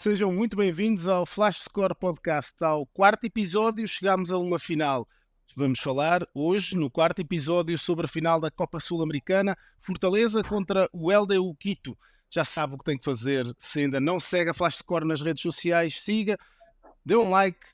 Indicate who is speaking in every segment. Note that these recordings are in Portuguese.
Speaker 1: Sejam muito bem-vindos ao Flash Score Podcast. Ao quarto episódio, chegámos a uma final. Vamos falar hoje, no quarto episódio, sobre a final da Copa Sul-Americana, Fortaleza contra o LDU Quito. Já sabe o que tem que fazer. Se ainda não segue a Flash Score nas redes sociais, siga, dê um like,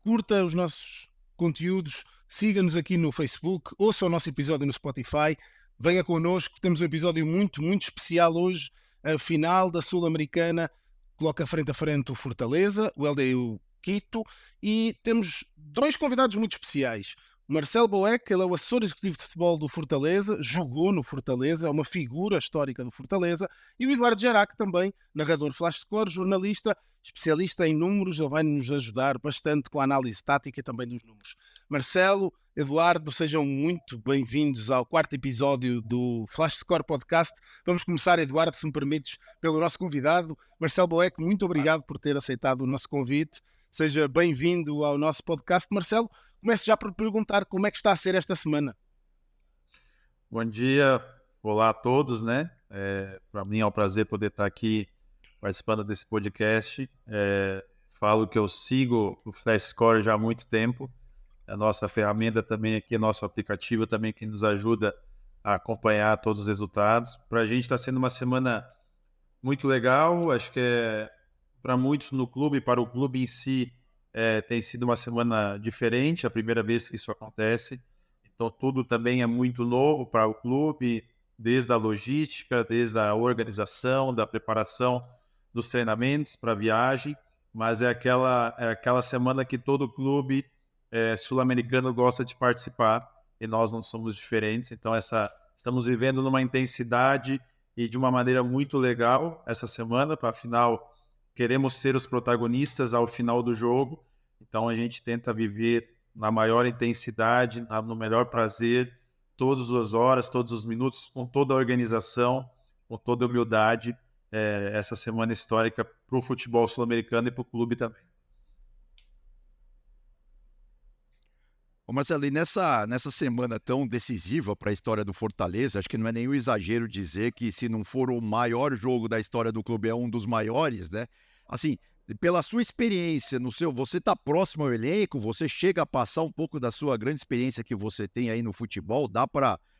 Speaker 1: curta os nossos conteúdos, siga-nos aqui no Facebook, ouça o nosso episódio no Spotify, venha connosco, temos um episódio muito especial hoje, a final da Sul-Americana, coloca frente a frente o Fortaleza, o LDU Quito, e temos dois convidados muito especiais. O Marcelo Boeck, ele é o assessor executivo de futebol do Fortaleza, jogou no Fortaleza, é uma figura histórica do Fortaleza, e o Eduardo Jarac também, narrador Flash Score, jornalista, especialista em números, ele vai nos ajudar bastante com a análise tática e também dos números. Marcelo, Eduardo, sejam muito bem-vindos ao quarto episódio do Flash Score Podcast. Vamos começar, Eduardo, se me permites, pelo nosso convidado. Marcelo Boeck, muito obrigado por ter aceitado o nosso convite. Seja bem-vindo ao nosso podcast. Marcelo, começo já por perguntar como é que está a ser esta semana.
Speaker 2: Bom dia, olá a todos, né? Para mim é um prazer poder estar aqui participando desse podcast. Falo que eu sigo o Flash Score já há muito tempo. A nossa ferramenta também aqui, nosso aplicativo também que nos ajuda a acompanhar todos os resultados. Para a gente está sendo uma semana muito legal, acho que para muitos no clube, para o clube em si, tem sido uma semana diferente, a primeira vez que isso acontece. Então, tudo também é muito novo para o clube, desde a logística, desde a organização, da preparação dos treinamentos para a viagem, mas é aquela semana que todo clube sul-americano gosta de participar e nós não somos diferentes. Então, estamos vivendo numa intensidade e de uma maneira muito legal essa semana. Para a final, queremos ser os protagonistas ao final do jogo. Então, a gente tenta viver na maior intensidade, no melhor prazer, todas as horas, todos os minutos, com toda a organização, com toda a humildade, essa semana histórica para o futebol sul-americano e para o clube também.
Speaker 3: Ô Marcelo, e nessa semana tão decisiva para a história do Fortaleza, acho que não é nenhum exagero dizer que se não for o maior jogo da história do clube, é um dos maiores, né? Assim, pela sua experiência, você está próximo ao elenco, você chega a passar um pouco da sua grande experiência que você tem aí no futebol,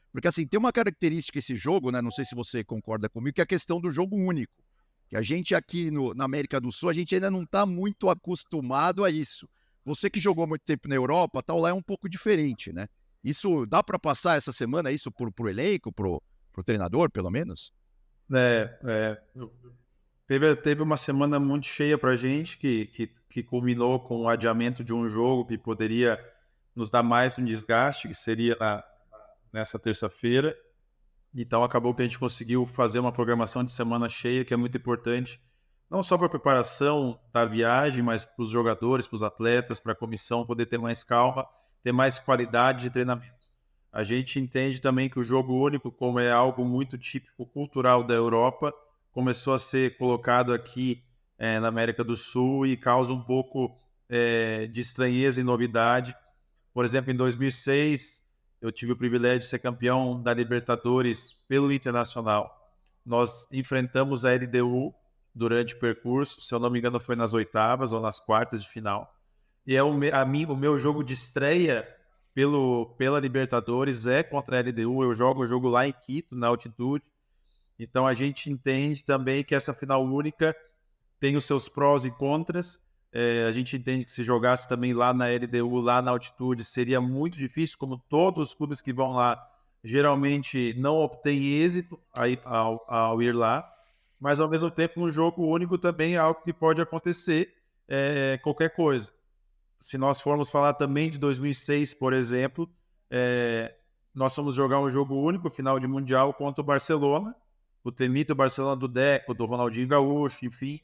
Speaker 3: porque assim, tem uma característica esse jogo, né? Não sei se você concorda comigo, que é a questão do jogo único. Que a gente aqui na América do Sul, a gente ainda não está muito acostumado a isso. Você que jogou muito tempo na Europa, tal, lá é um pouco diferente, né? Isso dá para passar essa semana isso pro elenco, pro treinador, pelo menos?
Speaker 2: Teve uma semana muito cheia para a gente, que culminou com o adiamento de um jogo que poderia nos dar mais um desgaste, que seria nessa terça-feira. Então acabou que a gente conseguiu fazer uma programação de semana cheia, que é muito importante, não só para a preparação da viagem, mas para os jogadores, para os atletas, para a comissão poder ter mais calma, ter mais qualidade de treinamento. A gente entende também que o jogo único, como é algo muito típico cultural da Europa, começou a ser colocado aqui na América do Sul e causa um pouco de estranheza e novidade. Por exemplo, em 2006, eu tive o privilégio de ser campeão da Libertadores pelo Internacional. Nós enfrentamos a LDU durante o percurso, se eu não me engano foi nas oitavas ou nas quartas de final. E o meu jogo de estreia pela Libertadores é contra a LDU. Eu jogo o jogo lá em Quito, na altitude. Então a gente entende também que essa final única tem os seus prós e contras. A gente entende que se jogasse também lá na LDU, lá na altitude, seria muito difícil, como todos os clubes que vão lá geralmente não obtêm êxito ao ir lá, mas ao mesmo tempo um jogo único também é algo que pode acontecer qualquer coisa. Se nós formos falar também de 2006, por exemplo, nós fomos jogar um jogo único, final de Mundial, contra o Barcelona, o temido Barcelona do Deco, do Ronaldinho Gaúcho, enfim,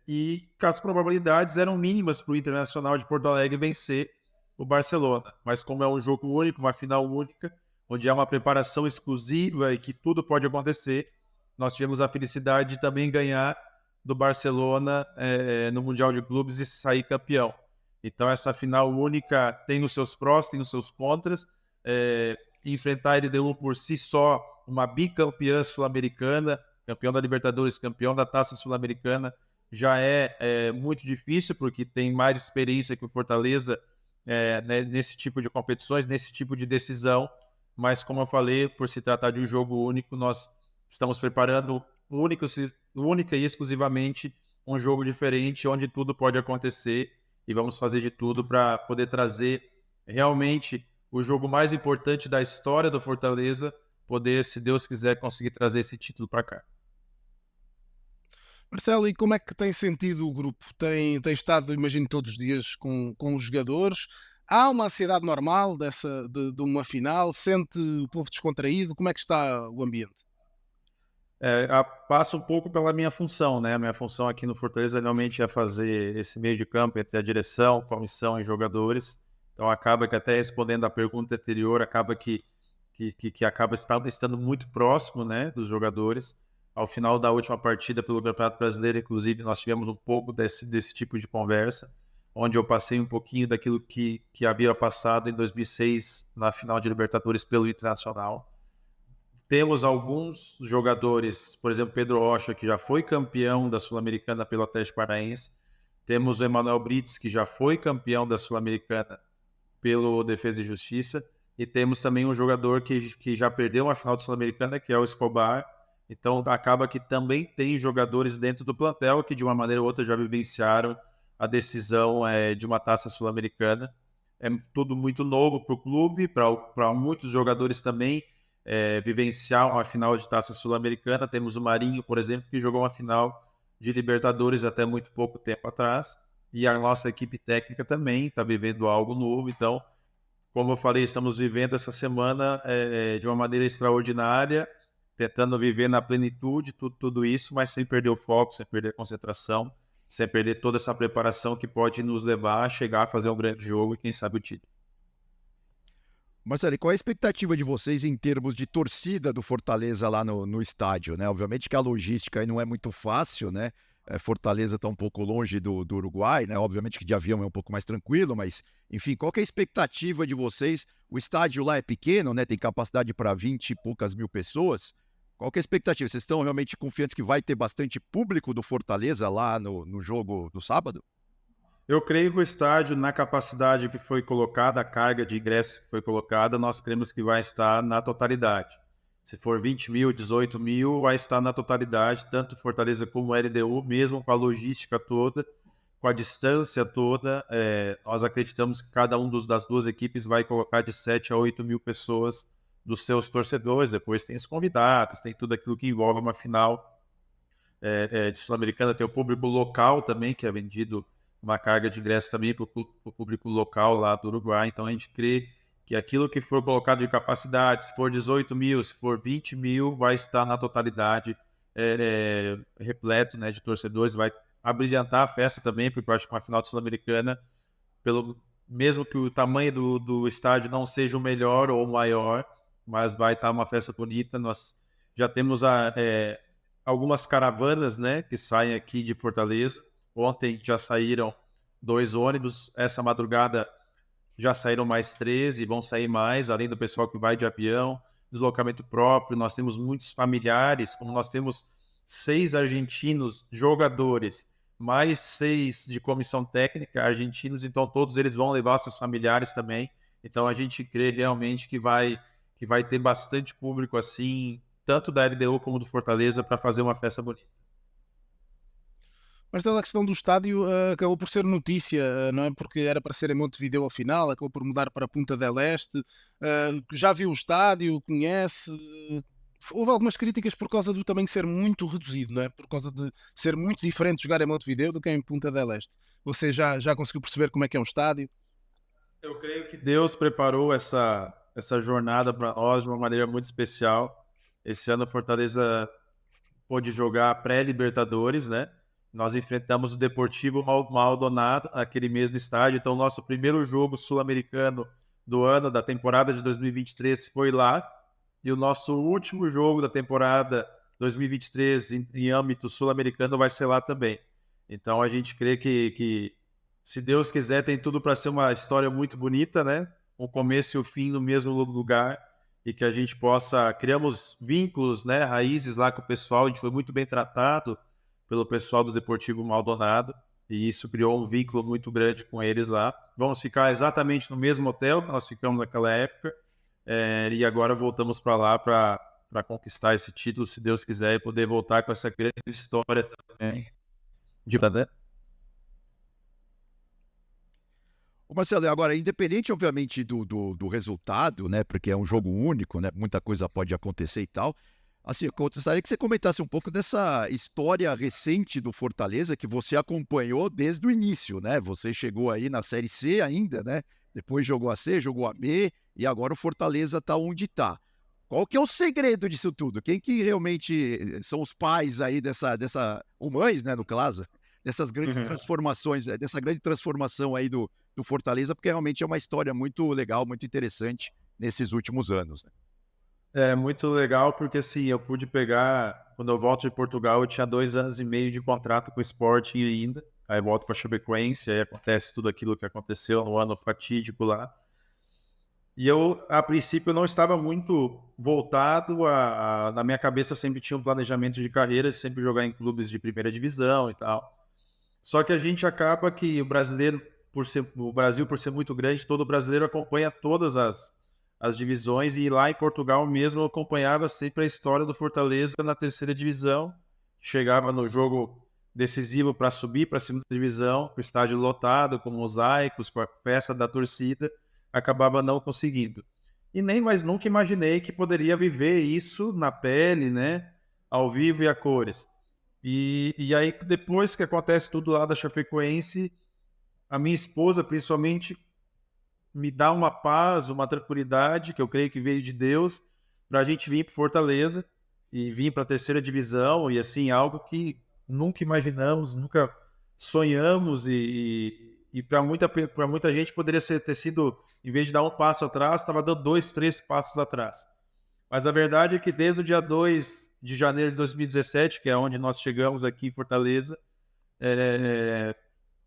Speaker 2: e as probabilidades eram mínimas para o Internacional de Porto Alegre vencer o Barcelona. Mas como é um jogo único, uma final única, onde há uma preparação exclusiva e que tudo pode acontecer, nós tivemos a felicidade de também ganhar do Barcelona no Mundial de Clubes e sair campeão. Então essa final única tem os seus prós, tem os seus contras. Enfrentar a LDU por si só, uma bicampeã sul-americana, campeão da Libertadores, campeão da Taça Sul-Americana, já é muito difícil, porque tem mais experiência que o Fortaleza né, nesse tipo de competições, nesse tipo de decisão. Mas, como eu falei, por se tratar de um jogo único, nós estamos preparando única e exclusivamente um jogo diferente, onde tudo pode acontecer, e vamos fazer de tudo para poder trazer realmente o jogo mais importante da história do Fortaleza, poder, se Deus quiser, conseguir trazer esse título para cá.
Speaker 1: Marcelo, e como é que tem sentido o grupo? Tem estado, imagino, todos os dias com os jogadores? Há uma ansiedade normal de uma final? Sente o povo descontraído? Como é que está o ambiente?
Speaker 2: Passa um pouco pela minha função, né? A minha função aqui no Fortaleza realmente é fazer esse meio de campo entre a direção, comissão e jogadores. Então acaba que, até respondendo a pergunta anterior, acaba que acaba estando muito próximo, né, dos jogadores. Ao final da última partida pelo Campeonato Brasileiro, inclusive, nós tivemos um pouco desse tipo de conversa, onde eu passei um pouquinho daquilo que havia passado em 2006 na final de Libertadores pelo Internacional. Temos alguns jogadores, por exemplo, Pedro Rocha, que já foi campeão da Sul-Americana pelo Atlético Paranaense. Temos o Emanuel Brits, que já foi campeão da Sul-Americana pelo Defesa e Justiça. E temos também um jogador que já perdeu uma final de Sul-Americana, que é o Escobar. Então, acaba que também tem jogadores dentro do plantel que, de uma maneira ou outra, já vivenciaram a decisão de uma taça sul-americana. É tudo muito novo para o clube, para muitos jogadores também vivenciar uma final de taça sul-americana. Temos o Marinho, por exemplo, que jogou uma final de Libertadores até muito pouco tempo atrás. E a nossa equipe técnica também está vivendo algo novo. Então, como eu falei, estamos vivendo essa semana de uma maneira extraordinária, tentando viver na plenitude tudo isso, mas sem perder o foco, sem perder a concentração, sem perder toda essa preparação que pode nos levar a chegar a fazer um grande jogo e, quem sabe, o título.
Speaker 3: Marcelo, e qual é a expectativa de vocês em termos de torcida do Fortaleza lá no estádio, né? Obviamente que a logística aí não é muito fácil, né? Fortaleza está um pouco longe do Uruguai, né? Obviamente que de avião é um pouco mais tranquilo, mas, enfim, qual que é a expectativa de vocês? O estádio lá é pequeno, né? Tem capacidade para 20 e poucas mil pessoas. Qual que é a expectativa? Vocês estão realmente confiantes que vai ter bastante público do Fortaleza lá no jogo do sábado?
Speaker 2: Eu creio que o estádio, na capacidade que foi colocada, a carga de ingressos que foi colocada, nós cremos que vai estar na totalidade. Se for 20 mil, 18 mil, vai estar na totalidade, tanto Fortaleza como LDU, mesmo com a logística toda, com a distância toda. Nós acreditamos que cada das duas equipes vai colocar de 7 a 8 mil pessoas dos seus torcedores. Depois tem os convidados, tem tudo aquilo que envolve uma final de Sul-Americana. Tem o público local também, que é vendido uma carga de ingresso também para o público local lá do Uruguai. Então a gente crê que aquilo que for colocado de capacidade, se for 18 mil, se for 20 mil, vai estar na totalidade repleto, né, de torcedores, vai abrilhantar a festa também, porque eu acho que uma final de Sul-Americana, mesmo que o tamanho do estádio não seja o melhor ou o maior, mas vai estar uma festa bonita. Nós já temos algumas caravanas, né, que saem aqui de Fortaleza. Ontem já saíram 2 ônibus, essa madrugada já saíram mais 13, vão sair mais, além do pessoal que vai de avião, deslocamento próprio. Nós temos muitos familiares, como nós temos 6 argentinos jogadores, mais 6 de comissão técnica argentinos, então todos eles vão levar seus familiares também. Então a gente crê realmente que vai ter bastante público assim, tanto da LDU como do Fortaleza, para fazer uma festa bonita.
Speaker 1: Mas toda a questão do estádio acabou por ser notícia, não é? Porque era para ser em Montevideo ao final, acabou por mudar para Punta del Este. Já viu o estádio, conhece? Houve algumas críticas por causa do também ser muito reduzido, não é? Por causa de ser muito diferente jogar em Montevideo do que em Punta del Este. Você já conseguiu perceber como é que é um estádio?
Speaker 2: Eu creio que Deus preparou essa jornada para nós de uma maneira muito especial. Esse ano a Fortaleza pôde jogar pré-Libertadores, né? Nós enfrentamos o Deportivo Maldonado, aquele mesmo estádio. Então, nosso primeiro jogo sul-americano do ano, da temporada de 2023, foi lá. E o nosso último jogo da temporada 2023 em âmbito sul-americano vai ser lá também. Então, a gente crê que se Deus quiser, tem tudo para ser uma história muito bonita, né? O começo e o fim no mesmo lugar, e que a gente possa... Criamos vínculos, né? Raízes lá com o pessoal, a gente foi muito bem tratado. pelo pessoal do Deportivo Maldonado, e isso criou um vínculo muito grande com eles lá. Vamos ficar exatamente no mesmo hotel que nós ficamos naquela época, e agora voltamos para lá para conquistar esse título, se Deus quiser, e poder voltar com essa grande história também.
Speaker 3: Ô Marcelo, e agora, independente, obviamente, do resultado, né? Porque é um jogo único, né? Muita coisa pode acontecer e tal. Assim, eu gostaria que você comentasse um pouco dessa história recente do Fortaleza que você acompanhou desde o início, né? Você chegou aí na Série C ainda, né? Depois jogou a C, jogou a B e agora o Fortaleza está onde está. Qual que é o segredo disso tudo? Quem que realmente são os pais aí ou mães, né, no caso, dessas grandes transformações, dessa grande transformação aí do Fortaleza, porque realmente é uma história muito legal, muito interessante nesses últimos anos, né?
Speaker 2: É muito legal porque, assim, eu pude pegar... Quando eu volto de Portugal, eu tinha 2 anos e meio de contrato com o Sporting ainda. Aí eu volto para Chapecoense, aí acontece tudo aquilo que aconteceu no ano fatídico lá. E eu, a princípio, não estava muito voltado na minha cabeça eu sempre tinha um planejamento de carreira, sempre jogar em clubes de primeira divisão e tal. Só que a gente acaba que o Brasil, por ser muito grande, todo brasileiro acompanha todas as divisões, e lá em Portugal mesmo eu acompanhava sempre a história do Fortaleza na terceira divisão. Chegava no jogo decisivo para subir para a segunda divisão, com o estádio lotado, com mosaicos, com a festa da torcida, acabava não conseguindo. E nem mais nunca imaginei que poderia viver isso na pele, né? Ao vivo e a cores. E aí, depois que acontece tudo lá da Chapecoense, a minha esposa, principalmente, me dá uma paz, uma tranquilidade, que eu creio que veio de Deus, para a gente vir para Fortaleza e vir para a terceira divisão, e assim, algo que nunca imaginamos, nunca sonhamos, e para muita gente poderia ter sido, em vez de dar um passo atrás, estava dando 2, 3 passos atrás. Mas a verdade é que desde o dia 2 de janeiro de 2017, que é onde nós chegamos aqui em Fortaleza,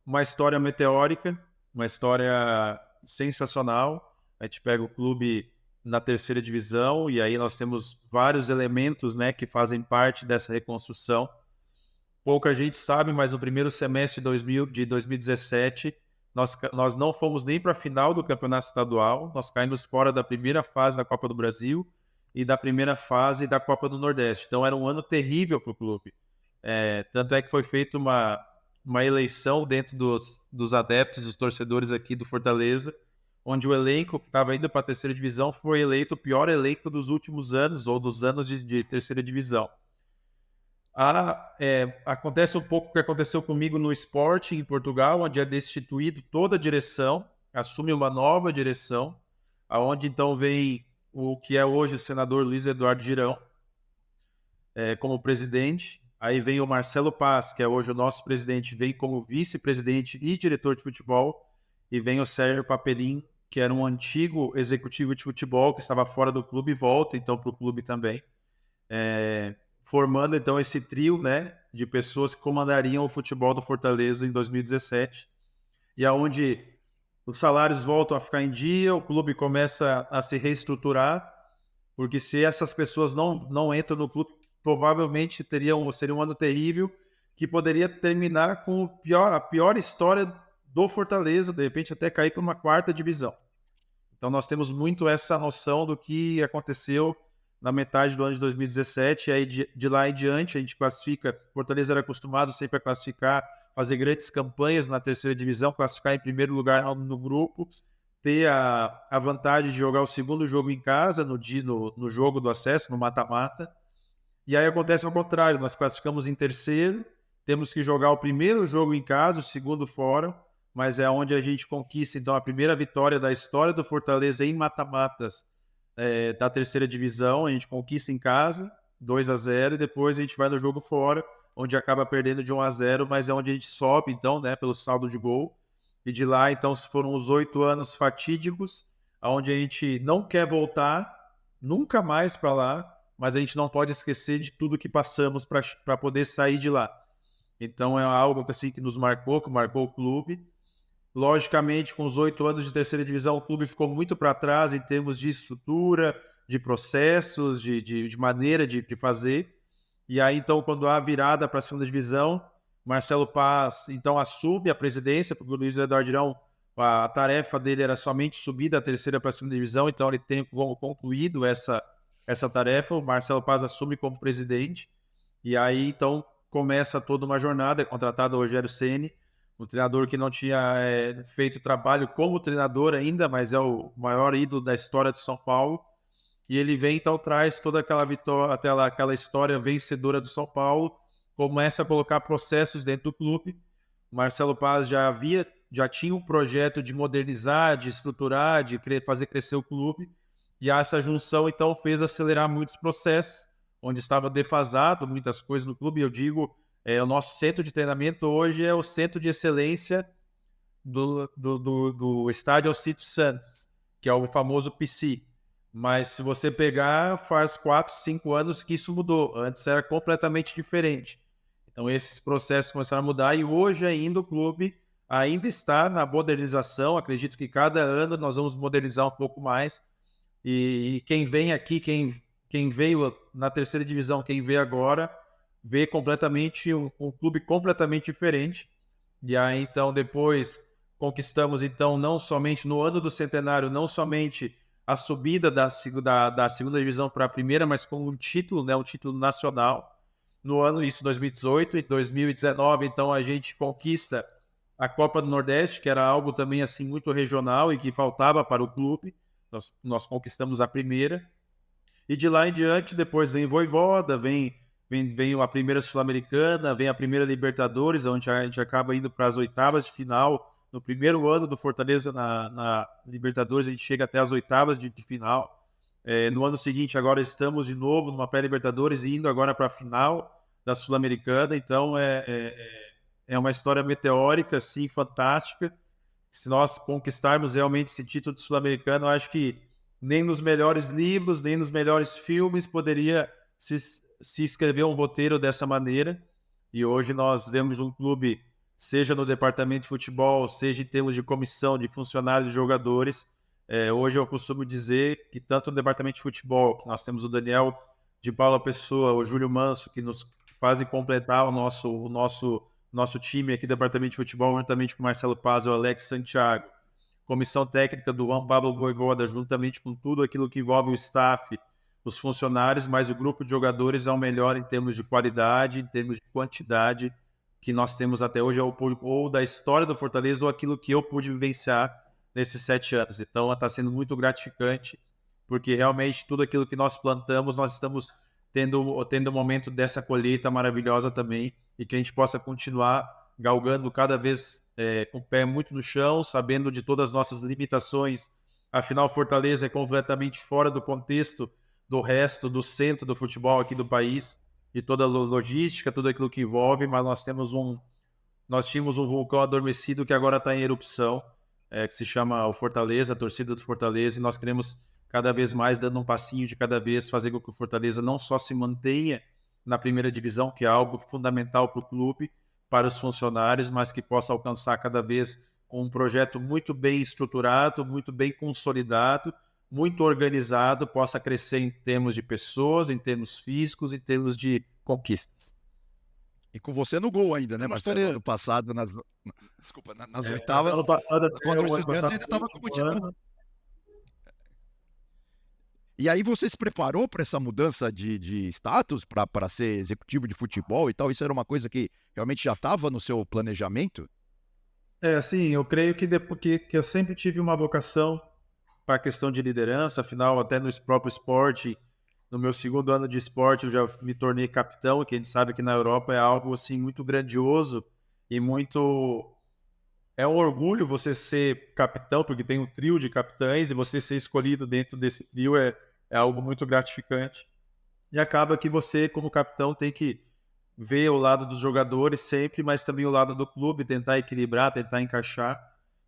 Speaker 2: uma história meteórica, uma história sensacional. A gente pega o clube na terceira divisão e aí nós temos vários elementos, né, que fazem parte dessa reconstrução. Pouca gente sabe, mas no primeiro semestre de 2017, nós não fomos nem para a final do campeonato estadual, nós caímos fora da primeira fase da Copa do Brasil e da primeira fase da Copa do Nordeste. Então era um ano terrível para o clube. Tanto é que foi feita uma eleição dentro dos adeptos, dos torcedores aqui do Fortaleza, onde o elenco que estava indo para a terceira divisão foi eleito o pior elenco dos últimos anos, ou dos anos de terceira divisão. Acontece um pouco o que aconteceu comigo no Sporting em Portugal, onde é destituído toda a direção, assume uma nova direção, aonde então vem o que é hoje o senador Luiz Eduardo Girão como presidente. Aí vem o Marcelo Paz, que é hoje o nosso presidente, vem como vice-presidente e diretor de futebol, e vem o Sérgio Papelin, que era um antigo executivo de futebol, que estava fora do clube e volta então para o clube também, formando então esse trio, né, de pessoas que comandariam o futebol do Fortaleza em 2017, e aonde os salários voltam a ficar em dia, o clube começa a se reestruturar, porque se essas pessoas não entram no clube, provavelmente seria um ano terrível, que poderia terminar com a pior história do Fortaleza, de repente até cair para uma quarta divisão. Então nós temos muito essa noção do que aconteceu na metade do ano de 2017, e aí de lá em diante a gente classifica. Fortaleza era acostumado sempre a classificar, fazer grandes campanhas na terceira divisão, classificar em primeiro lugar no grupo, ter a vantagem de jogar o segundo jogo em casa, no jogo do acesso, no mata-mata. E aí acontece ao contrário, nós classificamos em terceiro, temos que jogar o primeiro jogo em casa, o segundo fora, mas é onde a gente conquista então a primeira vitória da história do Fortaleza em mata-matas da terceira divisão. A gente conquista em casa, 2-0, e depois a gente vai no jogo fora, onde acaba perdendo de 1-0, mas é onde a gente sobe então, né, pelo saldo de gol. E de lá então foram os 8 anos fatídicos, onde a gente não quer voltar nunca mais para lá, mas a gente não pode esquecer de tudo que passamos para poder sair de lá. Então é algo assim, que nos marcou, que marcou o clube. Logicamente, com os 8 anos de terceira divisão, o clube ficou muito para trás em termos de estrutura, de processos, de maneira de fazer. E aí, então, quando há a virada para a segunda divisão, Marcelo Paz, então, assume a presidência, porque o Luiz Eduardo Girão, a tarefa dele era somente subir da terceira para a segunda divisão, então ele tem concluído essa tarefa. O Marcelo Paz assume como presidente, e aí, então, começa toda uma jornada. É contratado o Rogério Ceni, um treinador que não tinha feito trabalho como treinador ainda, mas é o maior ídolo da história do São Paulo. E ele vem, então, traz toda aquela vitória, aquela história vencedora do São Paulo, começa a colocar processos dentro do clube. O Marcelo Paz já tinha um projeto de modernizar, de estruturar, de fazer crescer o clube. E essa junção, então, fez acelerar muitos processos, onde estava defasado muitas coisas no clube. Eu digo, o nosso centro de treinamento hoje é o centro de excelência do estádio Alcídio Santos, que é o famoso PC. Mas se você pegar, faz 4, 5 anos que isso mudou. Antes era completamente diferente. Então esses processos começaram a mudar e hoje ainda o clube ainda está na modernização. Acredito que cada ano nós vamos modernizar um pouco mais. E quem vem aqui, quem veio na terceira divisão, quem vê agora, vê completamente um clube completamente diferente. E aí então depois conquistamos então não somente no ano do centenário, não somente a subida da segunda divisão para a primeira, mas com um título, né, um título nacional. No ano, isso 2018 e 2019, então a gente conquista a Copa do Nordeste, que era algo também assim muito regional e que faltava para o clube. Nós conquistamos a primeira. E de lá em diante, depois vem Voivoda, vem a primeira Sul-Americana, vem a primeira Libertadores, onde a gente acaba indo para as oitavas de final. No primeiro ano do Fortaleza na Libertadores, a gente chega até as oitavas de final. No ano seguinte, agora estamos de novo numa pré-Libertadores e indo agora para a final da Sul-Americana. Então, é uma história meteórica, assim, fantástica. Se nós conquistarmos realmente esse título de Sul-Americano, eu acho que nem nos melhores livros, nem nos melhores filmes poderia se escrever um roteiro dessa maneira. E hoje nós vemos um clube, seja no departamento de futebol, seja em termos de comissão, de funcionários, de jogadores. Hoje eu costumo dizer que tanto no departamento de futebol, que nós temos o Daniel de Paula Pessoa, o Júlio Manso, que nos fazem completar o nosso time aqui do departamento de futebol, juntamente com o Marcelo Paz e o Alex Santiago. Comissão técnica do Juan Pablo Voivoda, juntamente com tudo aquilo que envolve o staff, os funcionários, mas o grupo de jogadores é o melhor em termos de qualidade, em termos de quantidade que nós temos até hoje, ou da história do Fortaleza, ou aquilo que eu pude vivenciar nesses 7 anos. Então, está sendo muito gratificante, porque realmente tudo aquilo que nós plantamos, nós estamos tendo um momento dessa colheita maravilhosa também, e que a gente possa continuar galgando cada vez com o pé muito no chão, sabendo de todas as nossas limitações. Afinal, Fortaleza é completamente fora do contexto do resto, do centro do futebol aqui do país, e toda a logística, tudo aquilo que envolve, mas nós tínhamos um vulcão adormecido que agora está em erupção, que se chama o Fortaleza, a torcida do Fortaleza, e nós queremos cada vez mais, dando um passinho de cada vez, fazer com que o Fortaleza não só se mantenha na primeira divisão, que é algo fundamental para o clube, para os funcionários, mas que possa alcançar cada vez um projeto muito bem estruturado, muito bem consolidado, muito organizado, possa crescer em termos de pessoas, em termos físicos, em termos de conquistas.
Speaker 3: E com você no gol ainda, né, Marcelo? Ano passado, nas oitavas,
Speaker 2: ano passado,
Speaker 3: contra o Estudiantes, ainda estava como titular. E aí você se preparou para essa mudança de status, para ser executivo de futebol e tal? Isso era uma coisa que realmente já estava no seu planejamento?
Speaker 2: Sim, eu creio que eu sempre tive uma vocação para a questão de liderança, afinal, até no próprio esporte, no meu segundo ano de esporte, eu já me tornei capitão, que a gente sabe que na Europa é algo assim muito grandioso e muito... É um orgulho você ser capitão, porque tem um trio de capitães e você ser escolhido dentro desse trio é algo muito gratificante. E acaba que você, como capitão, tem que ver o lado dos jogadores sempre, mas também o lado do clube, tentar equilibrar, tentar encaixar.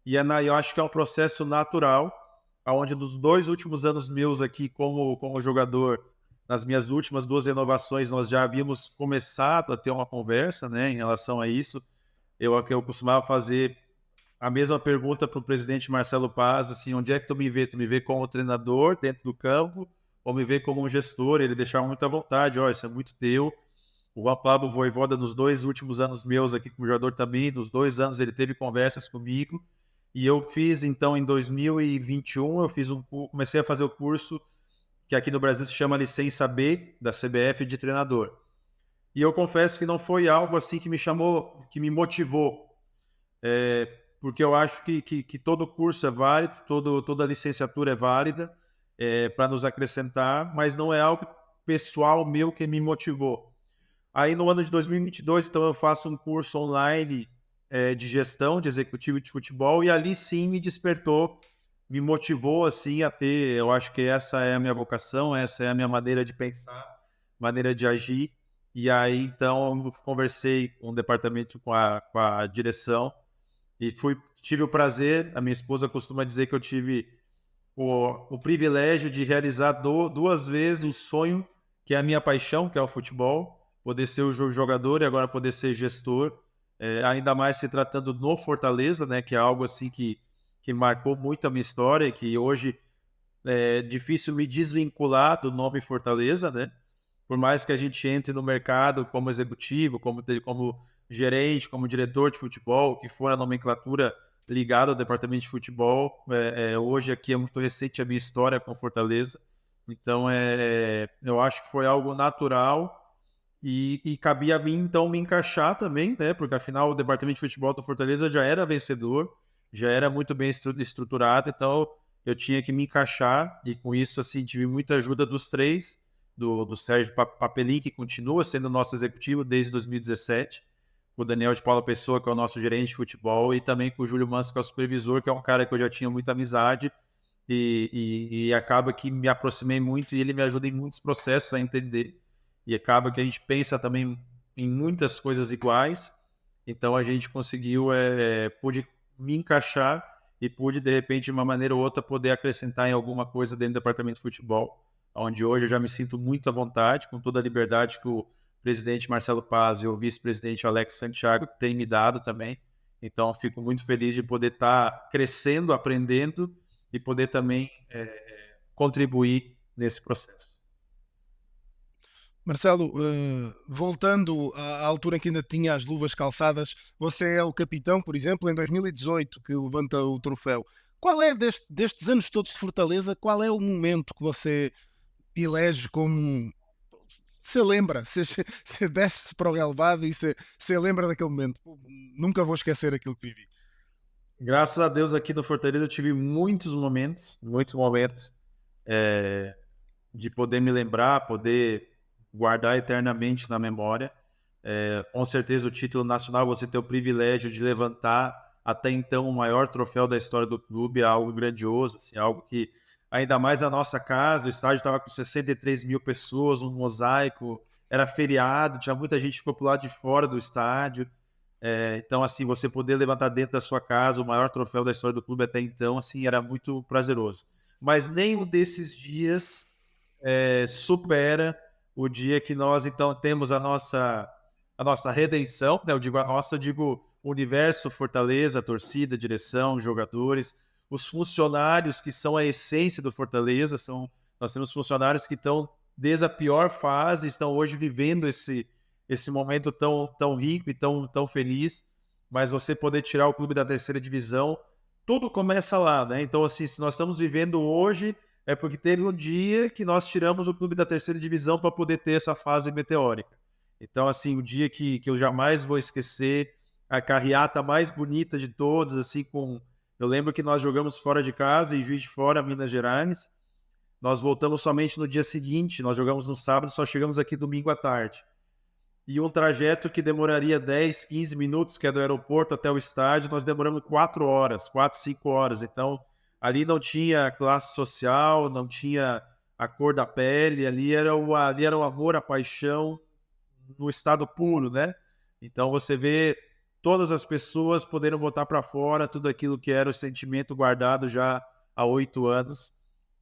Speaker 2: E eu acho que é um processo natural, onde nos 2 últimos anos meus aqui como jogador, nas minhas últimas 2 renovações, nós já havíamos começado a ter uma conversa, né, em relação a isso. Eu costumava fazer a mesma pergunta para o presidente Marcelo Paz, assim, onde é que tu me vê? Tu me vê como treinador dentro do campo ou me vê como um gestor? Ele deixava muito à vontade, isso é muito teu. O Juan Pablo Vojvoda, nos 2 últimos anos meus aqui como jogador também, nos 2 anos ele teve conversas comigo. E eu fiz, então, em 2021, comecei a fazer o curso que aqui no Brasil se chama Licença B, da CBF, de treinador. E eu confesso que não foi algo assim que me chamou, que me motivou, porque eu acho que todo curso é válido, toda licenciatura é válida para nos acrescentar, mas não é algo pessoal meu que me motivou. Aí no ano de 2022, então eu faço um curso online de gestão, de executivo de futebol, e ali sim me despertou, me motivou assim a ter, eu acho que essa é a minha vocação, essa é a minha maneira de pensar, maneira de agir. E aí então eu conversei com o departamento, com a direção, e tive o prazer, a minha esposa costuma dizer que eu tive o privilégio de realizar 2 vezes o sonho que é a minha paixão, que é o futebol, poder ser o jogador e agora poder ser gestor, ainda mais se tratando no Fortaleza, né, que é algo assim que marcou muito a minha história e que hoje é difícil me desvincular do nome Fortaleza, né? Por mais que a gente entre no mercado como executivo, como gerente, como diretor de futebol, que for a nomenclatura ligada ao departamento de futebol, hoje aqui é muito recente a minha história com Fortaleza, então eu acho que foi algo natural e cabia a mim então me encaixar também, né? Porque afinal o departamento de futebol do Fortaleza já era vencedor, já era muito bem estruturado, então eu tinha que me encaixar e com isso assim tive muita ajuda dos 3, do Sérgio Papelin, que continua sendo nosso executivo desde 2017, com o Daniel de Paula Pessoa, que é o nosso gerente de futebol, e também com o Júlio Manso, que é o supervisor, que é um cara que eu já tinha muita amizade e acaba que me aproximei muito e ele me ajuda em muitos processos a entender. E acaba que a gente pensa também em muitas coisas iguais, então a gente conseguiu, pude me encaixar e pude, de repente, de uma maneira ou outra, poder acrescentar em alguma coisa dentro do departamento de futebol, onde hoje eu já me sinto muito à vontade, com toda a liberdade que o presidente Marcelo Paz e o vice-presidente Alex Santiago têm me dado também. Então, fico muito feliz de poder estar crescendo, aprendendo e poder também contribuir nesse processo.
Speaker 1: Marcelo, voltando à altura em que ainda tinha as luvas calçadas, você é o capitão, por exemplo, em 2018, que levanta o troféu. Qual é, destes anos todos de Fortaleza, qual é o momento que você elege como... Se lembra, se desce para o relevado e se lembra daquele momento? Pô, nunca vou esquecer aquilo que vivi.
Speaker 2: Graças a Deus aqui no Fortaleza eu tive muitos momentos de poder me lembrar, poder guardar eternamente na memória. Com certeza o título nacional, você ter o privilégio de levantar até então o maior troféu da história do clube, é algo grandioso, assim, algo que, ainda mais na nossa casa, o estádio estava com 63 mil pessoas, um mosaico, era feriado, tinha muita gente que ficou pro lado de fora do estádio. Então, assim, você poder levantar dentro da sua casa o maior troféu da história do clube até então, assim, era muito prazeroso. Mas nenhum desses dias supera o dia que nós, então, temos a nossa redenção, né? Eu digo a nossa, eu digo o universo, Fortaleza, torcida, direção, jogadores, os funcionários que são a essência do Fortaleza, nós temos funcionários que estão desde a pior fase, estão hoje vivendo esse momento tão rico e tão feliz, mas você poder tirar o clube da terceira divisão, tudo começa lá, né? Então, assim, se nós estamos vivendo hoje, é porque teve um dia que nós tiramos o clube da terceira divisão para poder ter essa fase meteórica. Então, assim, o dia que eu jamais vou esquecer, a carreata mais bonita de todas, assim, eu lembro que nós jogamos fora de casa, em Juiz de Fora, Minas Gerais. Nós voltamos somente no dia seguinte, nós jogamos no sábado, só chegamos aqui domingo à tarde. E um trajeto que demoraria 10, 15 minutos, que é do aeroporto até o estádio, nós demoramos 4 horas, 4, 5 horas. Então, ali não tinha classe social, não tinha a cor da pele, ali era o amor, a paixão no estado puro, né? Então, você vê todas as pessoas podendo botar para fora tudo aquilo que era o sentimento guardado já há 8 anos.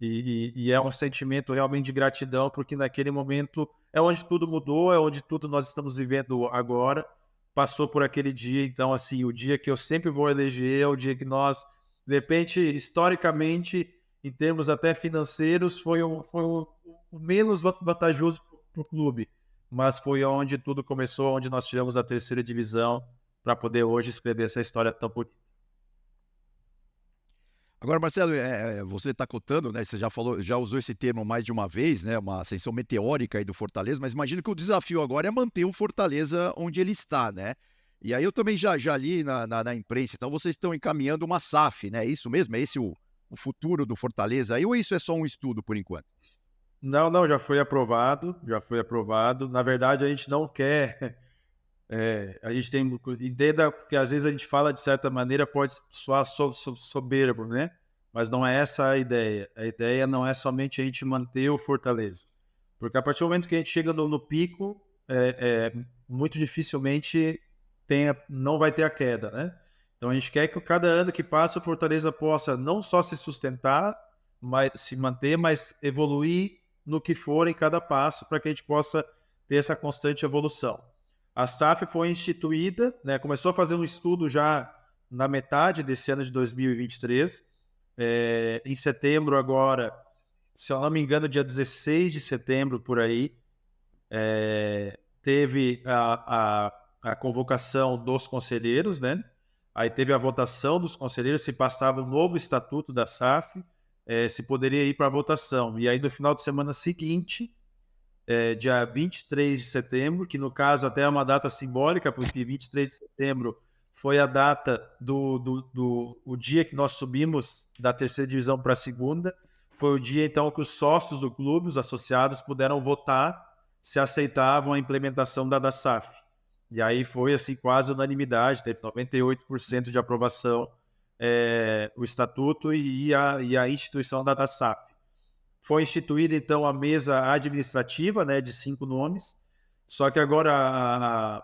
Speaker 2: E é um sentimento realmente de gratidão, porque naquele momento é onde tudo mudou, é onde tudo nós estamos vivendo agora, passou por aquele dia. Então, assim, o dia que eu sempre vou eleger é o dia que nós, de repente, historicamente, em termos até financeiros, foi o menos vantajoso para o clube. mas foi onde tudo começou, onde nós tivemos a terceira divisão para poder hoje escrever essa história tão bonita.
Speaker 3: Agora, Marcelo, você está cotando, né? Você já falou, já usou esse termo mais de uma vez, né? Uma ascensão meteórica aí do Fortaleza, mas imagino que o desafio agora é manter o Fortaleza onde ele está, né? E aí eu também já li na imprensa, então vocês estão encaminhando uma SAF, né? É isso mesmo? É esse o futuro do Fortaleza aí, ou isso é só um estudo por enquanto?
Speaker 2: Não, não, já foi aprovado, já foi aprovado. Na verdade, a gente não quer. A gente tem. Entenda, porque às vezes a gente fala de certa maneira, pode soar soberbo, né? Mas não é essa a ideia. A ideia não é somente a gente manter o Fortaleza. Porque a partir do momento que a gente chega no pico, muito dificilmente não vai ter a queda, né? Então a gente quer que cada ano que passa o Fortaleza possa não só se sustentar, mas se manter, mas evoluir no que for em cada passo para que a gente possa ter essa constante evolução. A SAF foi instituída, né, começou a fazer um estudo já na metade desse ano de 2023. Em setembro agora, se eu não me engano, dia 16 de setembro, por aí, teve a convocação dos conselheiros, né? Aí teve a votação dos conselheiros, se passava o novo estatuto da SAF, se poderia ir para a votação. E aí, no final de semana seguinte, dia 23 de setembro, que no caso até é uma data simbólica, porque 23 de setembro foi a data o dia que nós subimos da terceira divisão para a segunda. Foi o dia, então, que os sócios do clube, os associados, puderam votar se aceitavam a implementação da SAF. E aí foi assim quase unanimidade, teve 98% de aprovação o estatuto e a instituição da SAF. Foi instituída, então, a mesa administrativa, né, de 5 nomes, só que agora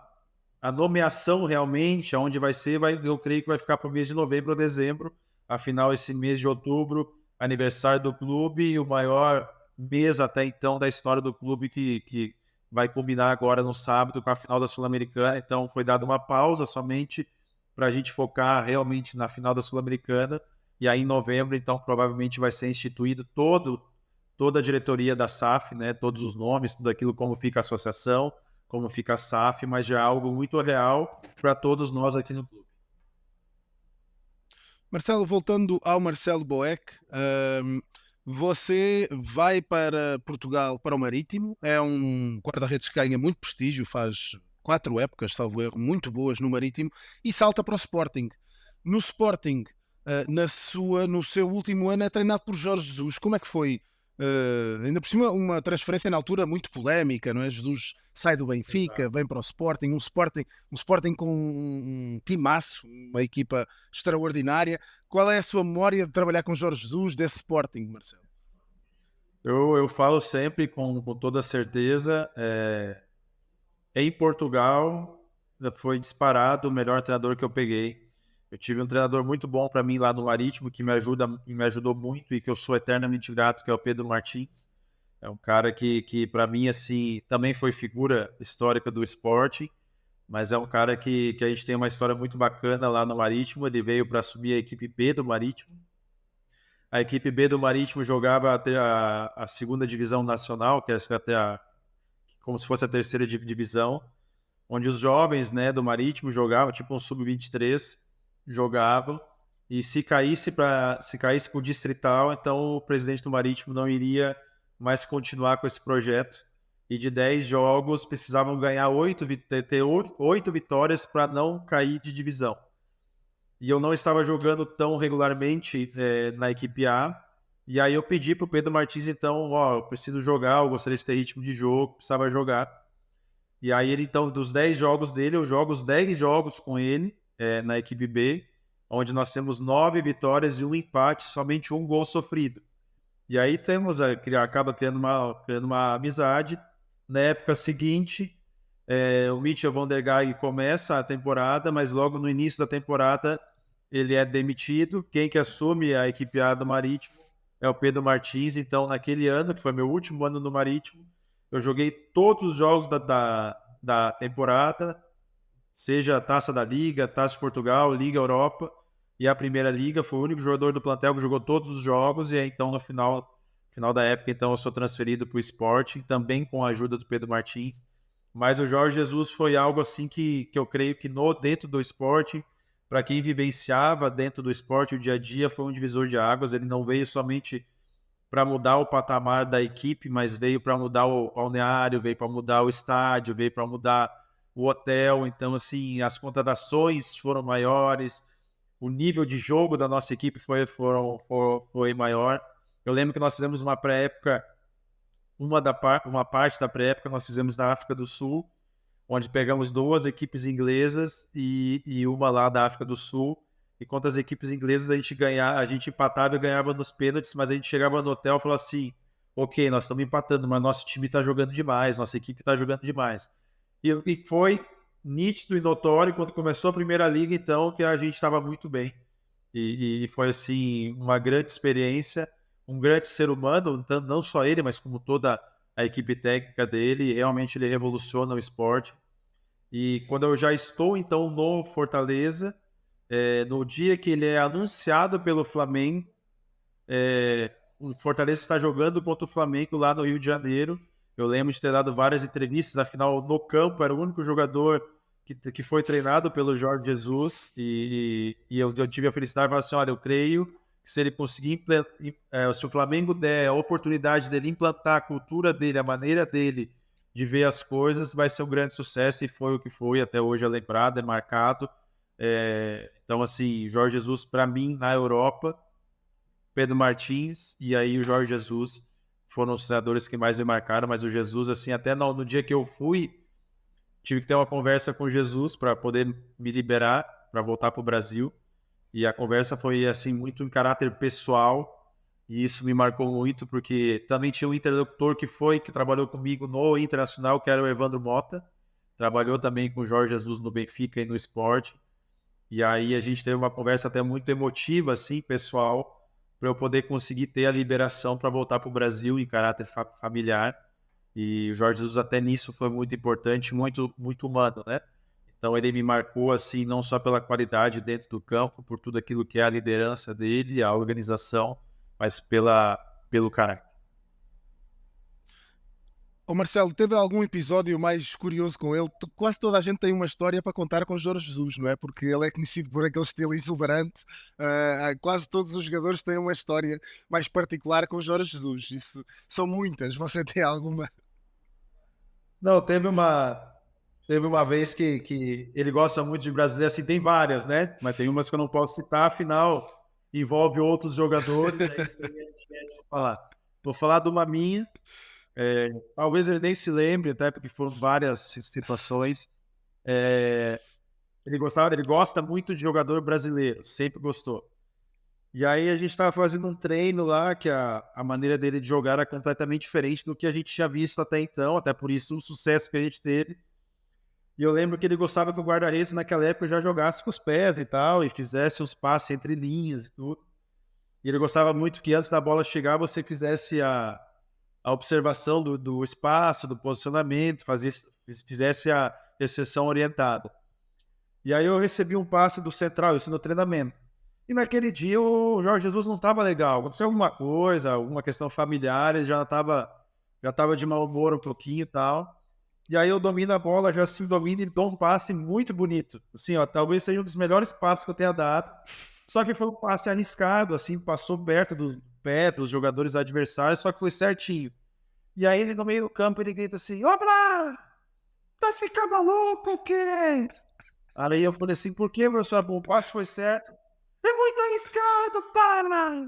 Speaker 2: a nomeação realmente, aonde vai ser, eu creio que vai ficar para o mês de novembro ou dezembro. Afinal, esse mês de outubro, aniversário do clube e o maior mês até então da história do clube que vai culminar agora no sábado com a final da Sul-Americana. Então, foi dada uma pausa somente para a gente focar realmente na final da Sul-Americana. E aí, em novembro, então, provavelmente vai ser instituído toda a diretoria da SAF, né, todos os nomes, tudo aquilo, como fica a associação, como fica a SAF, mas já é algo muito real para todos nós aqui no clube.
Speaker 1: Marcelo, voltando ao Marcelo Boeck, você vai para Portugal, para o Marítimo, é um guarda-redes que ganha muito prestígio, faz 4 épocas, salvo erro, muito boas no Marítimo, e salta para o Sporting. No Sporting, no seu último ano, é treinado por Jorge Jesus. Como é que foi? Ainda por cima, uma transferência na altura muito polémica, não é? Jesus sai do Benfica,
Speaker 2: Exato.
Speaker 1: vem para o Sporting, um Sporting com um timaço, uma equipa extraordinária. Qual é a sua memória de trabalhar com Jorge Jesus desse Sporting, Marcelo?
Speaker 2: Eu falo sempre com toda certeza, em Portugal foi disparado o melhor treinador que eu peguei. Eu tive um treinador muito bom para mim lá no Marítimo, que me ajudou muito e que eu sou eternamente grato, que é o Pedro Martins. É um cara que para mim, assim, também foi figura histórica do esporte, mas é um cara que a gente tem uma história muito bacana lá no Marítimo. Ele veio para assumir a equipe B do Marítimo. A equipe B do Marítimo jogava até a segunda divisão nacional, que é até como se fosse a terceira divisão, onde os jovens, né, do Marítimo jogavam, tipo um sub-23, jogavam, e se caísse para o distrital, então o presidente do Marítimo não iria mais continuar com esse projeto. E de 10 jogos precisavam ganhar 8 vitórias para não cair de divisão. E eu não estava jogando tão regularmente na equipe A. E aí eu pedi para o Pedro Martins, então, eu preciso jogar, eu gostaria de ter ritmo de jogo, precisava jogar. E aí ele, então, dos 10 jogos dele, eu jogo os 10 jogos com ele na equipe B, onde nós temos 9 vitórias e 1 empate, somente 1 gol sofrido. E aí acaba criando uma amizade. Na época seguinte, o Mitchell van der Gaag começa a temporada, mas logo no início da temporada ele é demitido. Quem que assume a equipe A do Marítimo é o Pedro Martins. Então, naquele ano, que foi meu último ano no Marítimo, eu joguei todos os jogos da temporada, seja a Taça da Liga, Taça de Portugal, Liga Europa e a Primeira Liga. Foi o único jogador do plantel que jogou todos os jogos. E aí, então, no final da época, então, eu sou transferido para o Sporting, também com a ajuda do Pedro Martins. Mas o Jorge Jesus foi algo assim que eu creio que dentro do esporte, para quem vivenciava dentro do esporte o dia a dia, foi um divisor de águas. Ele não veio somente para mudar o patamar da equipe, mas veio para mudar o balneário, veio para mudar o estádio, veio para mudar o hotel. Então, assim, as contratações foram maiores, o nível de jogo da nossa equipe foi maior. Eu lembro que nós fizemos uma pré-época, uma parte da pré-época nós fizemos na África do Sul, onde pegamos 2 equipes inglesas e uma lá da África do Sul. E contra as equipes inglesas a gente empatava e ganhava nos pênaltis, mas a gente chegava no hotel e falava assim: ok, nós estamos empatando, mas nosso time está jogando demais, nossa equipe está jogando demais. E foi nítido e notório quando começou a Primeira Liga, então, que a gente estava muito bem. E foi, assim, uma grande experiência, um grande ser humano, não só ele, mas como toda a equipe técnica dele. Realmente ele revoluciona o esporte. E quando eu já estou, então, no Fortaleza, no dia que ele é anunciado pelo Flamengo, o Fortaleza está jogando contra o Flamengo lá no Rio de Janeiro. Eu lembro de ter dado várias entrevistas, afinal, no campo era o único jogador que foi treinado pelo Jorge Jesus, e eu tive a felicidade de falar assim: olha, eu creio que se ele conseguir, se o Flamengo der a oportunidade dele implantar a cultura dele, a maneira dele de ver as coisas, vai ser um grande sucesso, e foi o que foi, até hoje é lembrado, é marcado. Então, assim, Jorge Jesus, para mim, na Europa, Pedro Martins e aí o Jorge Jesus foram os treinadores que mais me marcaram. Mas o Jesus, assim, até no dia que eu fui, tive que ter uma conversa com o Jesus para poder me liberar, para voltar para o Brasil. E a conversa foi, assim, muito em caráter pessoal, e isso me marcou muito, porque também tinha um interlocutor que trabalhou comigo no Internacional, que era o Evandro Mota, trabalhou também com o Jorge Jesus no Benfica e no Sport. E aí a gente teve uma conversa até muito emotiva, assim, pessoal, para eu poder conseguir ter a liberação para voltar para o Brasil em caráter familiar. E o Jorge Jesus até nisso foi muito importante, muito, muito humano, né? Então ele me marcou, assim, não só pela qualidade dentro do campo, por tudo aquilo que é a liderança dele, a organização, mas pelo caráter.
Speaker 1: Ô Marcelo, teve algum episódio mais curioso com ele? Quase toda a gente tem uma história para contar com Jorge Jesus, não é? Porque ele é conhecido por aquele estilo exuberante. Quase todos os jogadores têm uma história mais particular com Jorge Jesus. Isso são muitas. Você tem alguma?
Speaker 2: Não, teve uma vez que ele gosta muito de brasileiro, assim, tem várias, né? Mas tem umas que eu não posso citar, afinal, envolve outros jogadores, aí seria difícil falar. Vou falar de uma minha, talvez ele nem se lembre, até porque foram várias situações. Ele gosta muito de jogador brasileiro, sempre gostou. E aí a gente estava fazendo um treino lá, que a maneira dele de jogar era completamente diferente do que a gente tinha visto até então, até por isso o sucesso que a gente teve. E eu lembro que ele gostava que o guarda-redes naquela época já jogasse com os pés e tal, e fizesse os passes entre linhas e tudo. E ele gostava muito que antes da bola chegar você fizesse a observação do espaço, do posicionamento, fizesse a recepção orientada. E aí eu recebi um passe do central, isso no treinamento. E naquele dia o Jorge Jesus não estava legal. Aconteceu alguma coisa, alguma questão familiar, ele já estava de mau humor um pouquinho e tal. E aí eu domino a bola, já assim domino e dou um passe muito bonito. Assim, ó, talvez seja um dos melhores passes que eu tenha dado. Só que foi um passe arriscado, assim, passou perto do pé dos jogadores adversários, só que foi certinho. E aí ele no meio do campo ele grita assim: "Ó, lá! Tá se ficar maluco o quê?" Aí eu falei assim: "Por que, professor? O passe foi certo." "É muito arriscado, para!"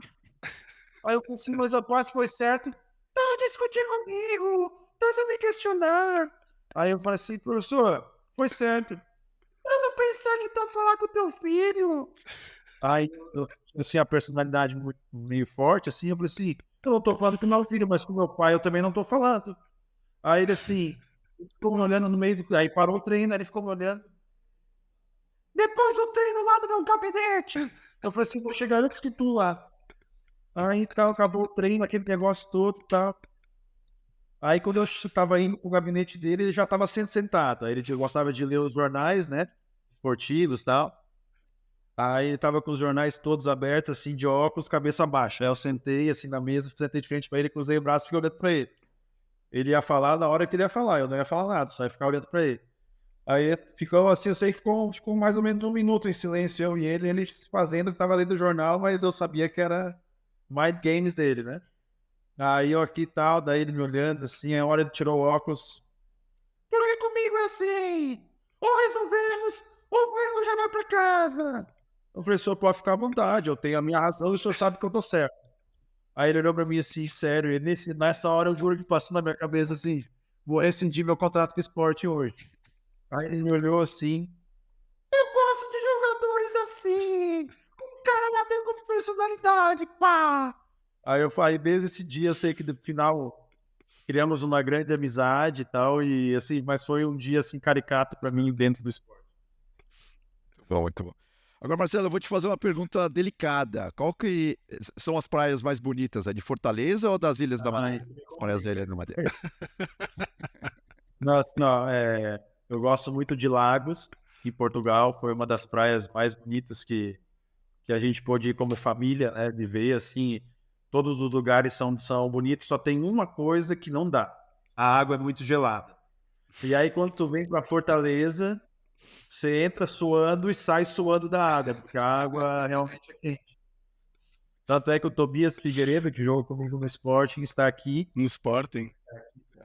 Speaker 2: Aí eu falei assim: "Mas o passe foi certo." "Tá discutindo comigo, tá sem me questionar." Aí eu falei assim: "Professor, foi certo." "Mas eu pensar que tá falando com o teu filho." Aí eu, assim, a personalidade meio forte, assim, eu falei assim: "Eu não tô falando com meu filho, mas com meu pai eu também não tô falando." Aí ele assim, ficou me olhando no meio do. Aí parou o treino, aí ele ficou me olhando. "Depois do treino lá no meu gabinete." Eu falei assim: "Vou chegar antes que tu lá." Aí tal, acabou o treino, aquele negócio todo e tal. Aí quando eu estava indo pro gabinete dele, ele já estava sentado. Aí ele gostava de ler os jornais, né, esportivos e tal. Aí ele tava com os jornais todos abertos, assim, de óculos, cabeça baixa. Aí eu sentei, assim, na mesa, sentei de frente pra ele, cruzei o braço e fiquei olhando pra ele. ele ia falar na hora que ele ia falar, eu não ia falar nada, só ia ficar olhando pra ele. Aí ficou assim, eu sei que ficou mais ou menos 1 minuto em silêncio, eu e ele fazendo que tava lendo o jornal, mas eu sabia que era mind games dele, né? Aí eu aqui e tal, daí ele me olhando assim, a hora ele tirou o óculos. Por que comigo é assim? Ou resolvemos, ou vamos já vai pra casa. Eu falei, o senhor pode ficar à vontade, eu tenho a minha razão e o senhor sabe que eu tô certo. Aí ele olhou pra mim assim, sério, e nessa hora eu juro que passou na minha cabeça assim, vou rescindir meu contrato com o esporte hoje. Aí ele me olhou assim, eu gosto de jogadores assim, um cara lá dentro com personalidade, pá. Aí eu falei, desde esse dia eu sei que no final criamos uma grande amizade e tal, e assim, mas foi um dia assim caricato pra mim dentro do esporte.
Speaker 3: Bom, muito bom. Agora, Marcelo, eu vou te fazer uma pergunta delicada. Qual que são as praias mais bonitas? É de Fortaleza ou das Ilhas da Madeira? As praias da Ilha da Madeira.
Speaker 2: Nossa, não, eu gosto muito de Lagos, em Portugal, foi uma das praias mais bonitas que a gente pôde ir como família, né, viver, assim, todos os lugares são bonitos, só tem uma coisa que não dá, a água é muito gelada. E aí, quando tu vem pra Fortaleza, você entra suando e sai suando da água, porque a água realmente é quente. Tanto é que o Tobias Figueiredo, que joga comigo no Sporting, está aqui,
Speaker 1: No Sporting.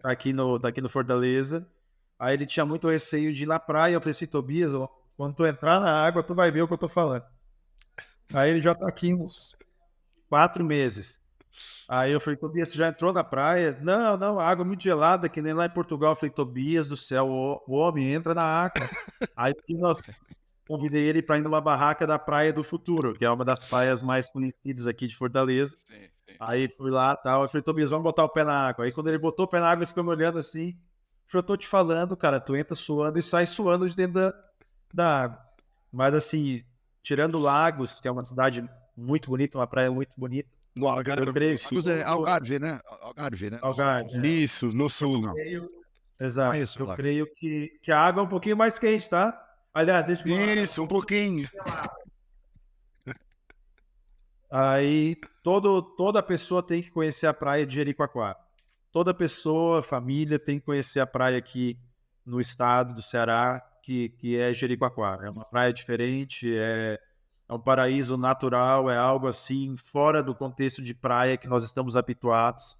Speaker 2: tá aqui no Fortaleza. Aí ele tinha muito receio de ir na praia. Eu falei assim, Tobias, ó, quando tu entrar na água, tu vai ver o que eu tô falando. Aí ele já tá aqui uns 4 meses. Aí eu falei, Tobias, você já entrou na praia? Não, não, a água é muito gelada, que nem lá em Portugal. Eu falei, Tobias do céu, o homem entra na água. Aí nós convidei ele para ir numa barraca da Praia do Futuro, que é uma das praias mais conhecidas aqui de Fortaleza.
Speaker 3: Sim, sim.
Speaker 2: Aí fui lá e tal. Eu falei, Tobias, vamos botar o pé na água. Aí quando ele botou o pé na água, ele ficou me olhando assim. Eu falei, eu tô te falando, cara, tu entra suando e sai suando de dentro da água. Mas assim, tirando Lagos, que é uma cidade muito bonita, uma praia muito bonita,
Speaker 1: No Algarve.
Speaker 2: eu creio que
Speaker 3: Lagos é Algarve, né? Algarve, né?
Speaker 2: Algarve.
Speaker 1: Isso, no sul.
Speaker 3: Não.
Speaker 2: Exato.
Speaker 3: Conheço
Speaker 2: Eu
Speaker 3: Lagos.
Speaker 2: creio que a água é um pouquinho mais quente, tá? Aliás, deixa eu falar.
Speaker 1: Isso, um pouquinho.
Speaker 2: Aí toda pessoa tem que conhecer a praia de Jericoacoara. Toda pessoa, família, tem que conhecer a praia aqui no estado do Ceará, que é Jericoacoara. É uma praia diferente, é um paraíso natural, é algo assim, fora do contexto de praia que nós estamos habituados.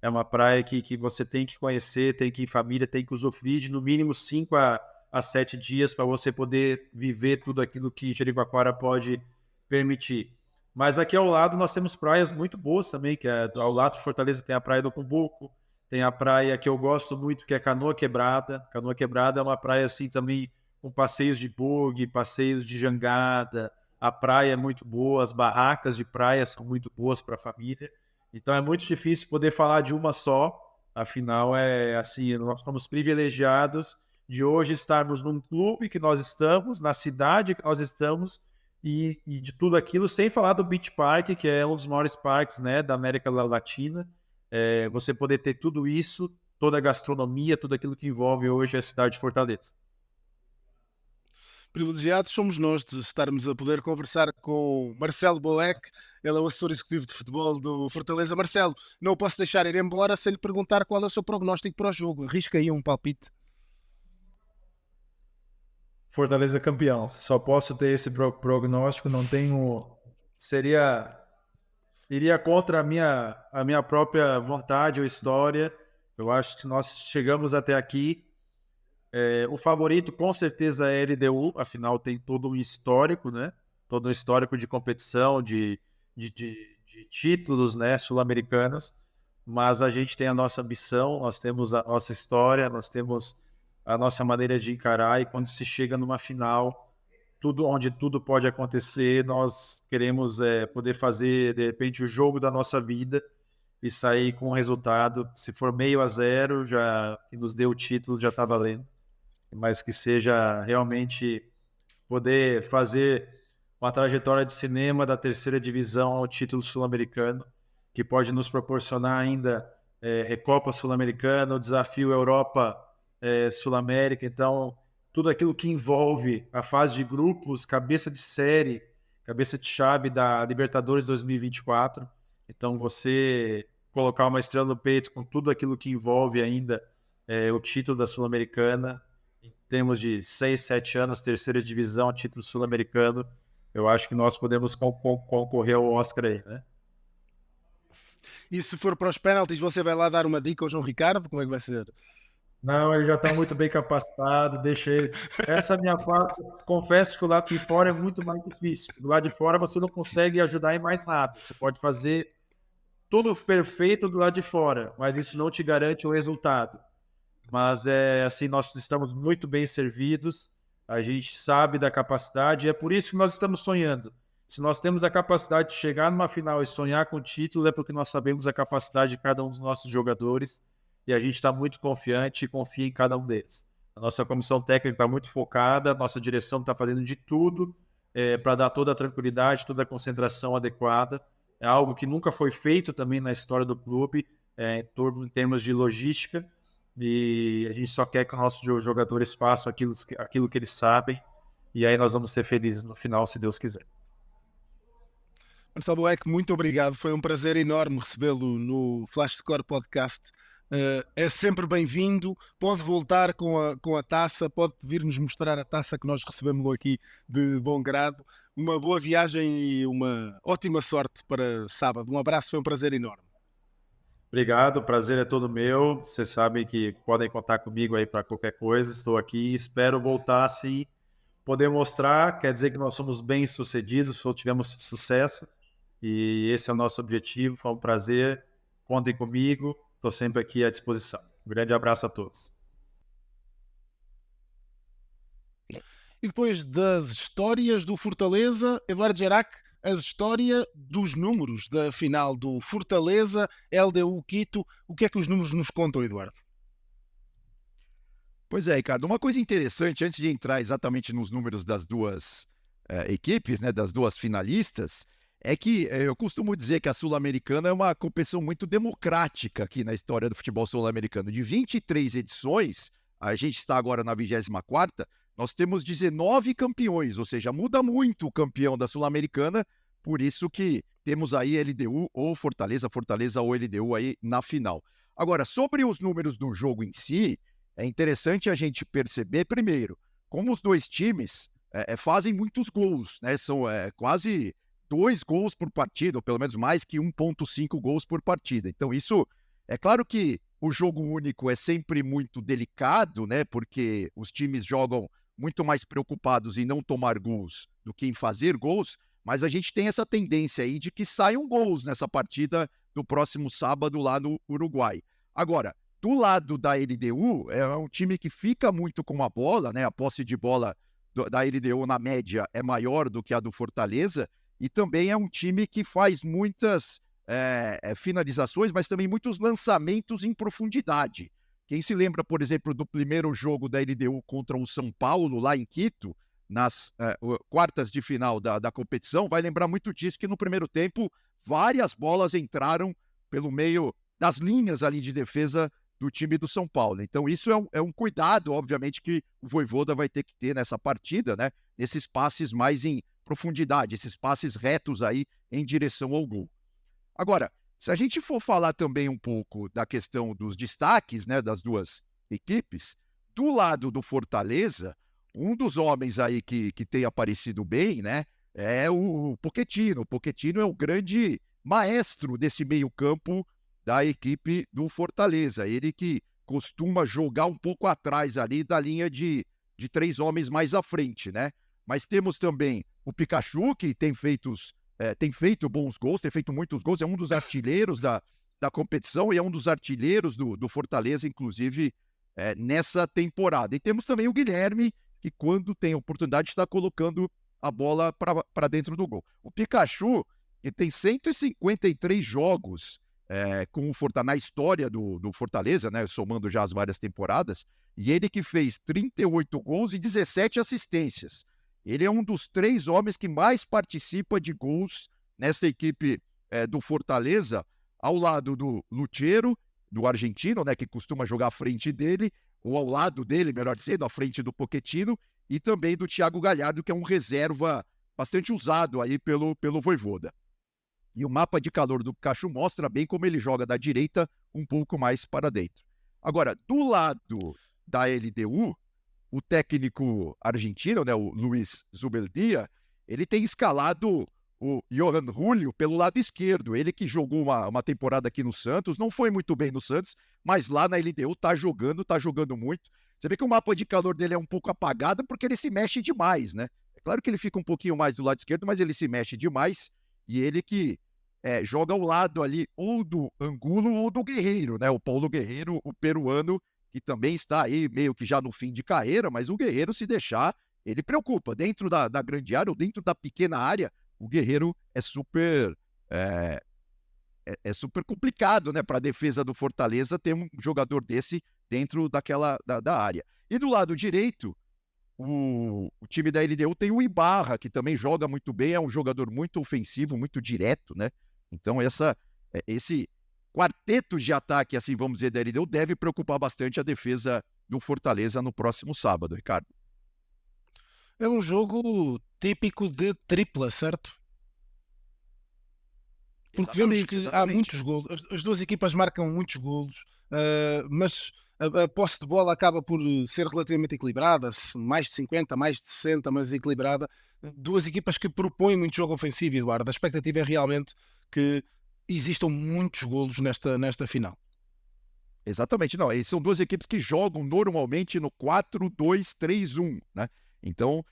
Speaker 2: É uma praia que você tem que conhecer, tem que ir em família, tem que usufruir de no mínimo 5 a 7 dias para você poder viver tudo aquilo que Jericoacoara pode permitir. Mas aqui ao lado nós temos praias muito boas também, que é ao lado de Fortaleza tem a Praia do Cumbuco, tem a praia que eu gosto muito, que é Canoa Quebrada. Canoa Quebrada é uma praia assim também com passeios de buggy, passeios de jangada. A praia é muito boa, as barracas de praia são muito boas para a família. Então é muito difícil poder falar de uma só. Afinal, é assim, nós somos privilegiados de hoje estarmos num clube que nós estamos, na cidade que nós estamos, e de tudo aquilo, sem falar do Beach Park, que é um dos maiores parques, né, da América Latina. Você poder ter tudo isso, toda a gastronomia, tudo aquilo que envolve hoje a cidade de Fortaleza.
Speaker 1: Privilegiados somos nós de estarmos a poder conversar com Marcelo Boeck, ele é o assessor executivo de futebol do Fortaleza. Marcelo, não o posso deixar ir embora sem lhe perguntar qual é o seu prognóstico para o jogo. Arrisca aí um palpite.
Speaker 2: Fortaleza campeão. Só posso ter esse prognóstico, não tenho. Seria. Iria contra a minha própria vontade ou história. Eu acho que nós chegamos até aqui. O favorito com certeza é a LDU, afinal tem todo um histórico, né? Todo um histórico de competição, de títulos, né, sul-americanos. Mas a gente tem a nossa ambição, nós temos a nossa história, nós temos a nossa maneira de encarar, e quando se chega numa final, onde tudo pode acontecer, nós queremos poder fazer, de repente, o jogo da nossa vida e sair com um resultado. Se for 0-0, já que nos deu o título, já está valendo. Mas que seja realmente poder fazer uma trajetória de cinema da terceira divisão ao título sul-americano, que pode nos proporcionar ainda Recopa Sul-Americana, o desafio Europa Sul-América. Então, tudo aquilo que envolve a fase de grupos, cabeça de série, cabeça de chave da Libertadores 2024. Então, você colocar uma estrela no peito com tudo aquilo que envolve ainda o título da Sul-Americana, em termos de 6, 7 anos, terceira divisão, título sul-americano, eu acho que nós podemos concorrer ao Oscar aí, né?
Speaker 1: E se for para os penaltis, você vai lá dar uma dica ao João Ricardo? Como é que vai ser?
Speaker 2: Não, ele já está muito bem capacitado, deixa ele. Essa minha fase, confesso que o lado de fora é muito mais difícil. Do lado de fora você não consegue ajudar em mais nada. Você pode fazer tudo perfeito do lado de fora, mas isso não te garante o resultado. Mas assim, nós estamos muito bem servidos, a gente sabe da capacidade, e é por isso que nós estamos sonhando. Se nós temos a capacidade de chegar numa final e sonhar com o título, é porque nós sabemos a capacidade de cada um dos nossos jogadores, e a gente está muito confiante e confia em cada um deles. A nossa comissão técnica está muito focada, a nossa direção está fazendo de tudo para dar toda a tranquilidade, toda a concentração adequada. É algo que nunca foi feito também na história do clube, em termos de logística, e a gente só quer que os nossos jogadores façam aquilo que eles sabem, e aí nós vamos ser felizes no final, se Deus quiser.
Speaker 1: Marcelo Boeck, muito obrigado. Foi um prazer enorme recebê-lo no Flash Score Podcast. É sempre bem-vindo. Pode voltar com a taça, pode vir-nos mostrar a taça que nós recebemos aqui de bom grado. Uma boa viagem e uma ótima sorte para sábado. Um abraço, foi um prazer enorme.
Speaker 2: Obrigado, o prazer é todo meu. Vocês sabem que podem contar comigo aí para qualquer coisa. Estou aqui, espero voltar assim, poder mostrar. Quer dizer que nós somos bem-sucedidos, ou tivemos sucesso. E esse é o nosso objetivo. Foi um prazer. Contem comigo. Estou sempre aqui à disposição. Um grande abraço a todos.
Speaker 1: E depois das histórias do Fortaleza, Eduardo Gerac, a história dos números da final do Fortaleza LDU Quito. O que é que os números nos contam, Eduardo?
Speaker 3: Pois é, Ricardo, uma coisa interessante, antes de entrar exatamente nos números das duas equipes, né, das duas finalistas, é que eu costumo dizer que a Sul-Americana é uma competição muito democrática aqui na história do futebol sul-americano. De 23 edições, a gente está agora na 24ª, nós temos 19 campeões, ou seja, muda muito o campeão da Sul-Americana, por isso que temos aí LDU ou Fortaleza, Fortaleza ou LDU aí na final. Agora, sobre os números do jogo em si, é interessante a gente perceber, primeiro, como os dois times fazem muitos gols, né? São quase 2 gols por partida, ou pelo menos mais que 1,5 gols por partida. Então, isso é claro que o jogo único é sempre muito delicado, né? Porque os times jogam muito mais preocupados em não tomar gols do que em fazer gols, mas a gente tem essa tendência aí de que saiam gols nessa partida do próximo sábado lá no Uruguai. Agora, do lado da LDU, é um time que fica muito com a bola, né? A posse de bola da LDU na média é maior do que a do Fortaleza, e também é um time que faz muitas finalizações, mas também muitos lançamentos em profundidade. Quem se lembra, por exemplo, do primeiro jogo da LDU contra o São Paulo, lá em Quito, nas quartas de final da competição, vai lembrar muito disso, que no primeiro tempo várias bolas entraram pelo meio das linhas ali de defesa do time do São Paulo. Então isso é um cuidado, obviamente, que o Vojvoda vai ter que ter nessa partida, né? Esses passes mais em profundidade, esses passes retos aí em direção ao gol. Agora, se a gente for falar também um pouco da questão dos destaques, né, das duas equipes, do lado do Fortaleza, um dos homens aí que tem aparecido bem, né, é o Pochettino. O Pochettino é o grande maestro desse meio-campo da equipe do Fortaleza. Ele que costuma jogar um pouco atrás ali da linha de 3 homens mais à frente, né? Mas temos também o Pikachu, que tem feito bons gols, tem feito muitos gols, é um dos artilheiros da competição e é um dos artilheiros do Fortaleza, inclusive, nessa temporada. E temos também o Guilherme, que quando tem oportunidade está colocando a bola para dentro do gol. O Pikachu, que tem 153 jogos com o Fortaleza, na história do Fortaleza, né, somando já as várias temporadas, e ele que fez 38 gols e 17 assistências. Ele é um dos 3 homens que mais participa de gols nessa equipe do Fortaleza, ao lado do Luchero, do argentino, né, que costuma jogar à frente dele, ou ao lado dele, melhor dizendo, à frente do Pochettino, e também do Thiago Galhardo, que é um reserva bastante usado aí pelo Vojvoda. E o mapa de calor do Pikachu mostra bem como ele joga da direita um pouco mais para dentro. Agora, do lado da LDU, o técnico argentino, né, o Luiz Zubeldia, ele tem escalado o Johan Julio pelo lado esquerdo. Ele que jogou uma temporada aqui no Santos, não foi muito bem no Santos, mas lá na LDU tá jogando muito. Você vê que o mapa de calor dele é um pouco apagado porque ele se mexe demais, né? É claro que ele fica um pouquinho mais do lado esquerdo, mas ele se mexe demais. E ele que joga ao lado ali ou do Angulo ou do Guerreiro, né? O Paulo Guerreiro, o peruano, que também está aí meio que já no fim de carreira, mas o Guerreiro, se deixar, ele preocupa. Dentro da grande área ou dentro da pequena área, o Guerreiro é super super complicado, né, para a defesa do Fortaleza ter um jogador desse dentro da área. E do lado direito, o time da LDU tem o Ibarra, que também joga muito bem, é um jogador muito ofensivo, muito direto, né? Então esse quarteto de ataque, assim vamos dizer, da LDU deve preocupar bastante a defesa do Fortaleza no próximo sábado, Ricardo.
Speaker 1: É um jogo típico de tripla, certo? Porque vemos
Speaker 3: Exatamente,
Speaker 1: que há
Speaker 3: exatamente.
Speaker 1: muitos golos, as duas equipas marcam muitos golos, mas a posse de bola acaba por ser relativamente equilibrada, mais de 50, mais de 60, mas equilibrada. Duas equipas que propõem muito jogo ofensivo, Eduardo. A expectativa é realmente que existam muitos golos nesta final.
Speaker 3: Exatamente, não, são duas equipes que jogam normalmente no 4-2-3-1, né? Então,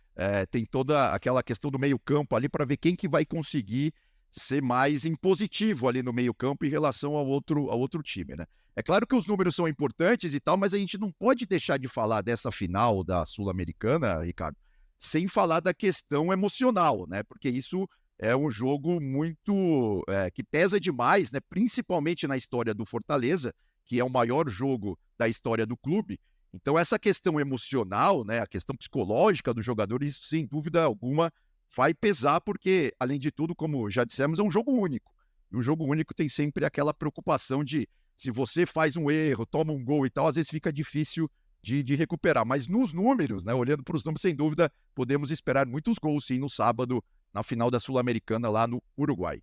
Speaker 3: tem toda aquela questão do meio-campo ali para ver quem que vai conseguir ser mais impositivo ali no meio-campo em relação ao outro time, né? É claro que os números são importantes e tal, mas a gente não pode deixar de falar dessa final da Sul-Americana, Ricardo, sem falar da questão emocional, né? Porque isso é um jogo muito que pesa demais, né? Principalmente na história do Fortaleza, que é o maior jogo da história do clube. Então, essa questão emocional, né, a questão psicológica do jogador, isso sem dúvida alguma vai pesar, porque, além de tudo, como já dissemos, é um jogo único. E o jogo único tem sempre aquela preocupação de se você faz um erro, toma um gol e tal, às vezes fica difícil de recuperar. Mas nos números, né, olhando para os números, sem dúvida, podemos esperar muitos gols, sim, no sábado, na final da Sul-Americana, lá no Uruguai.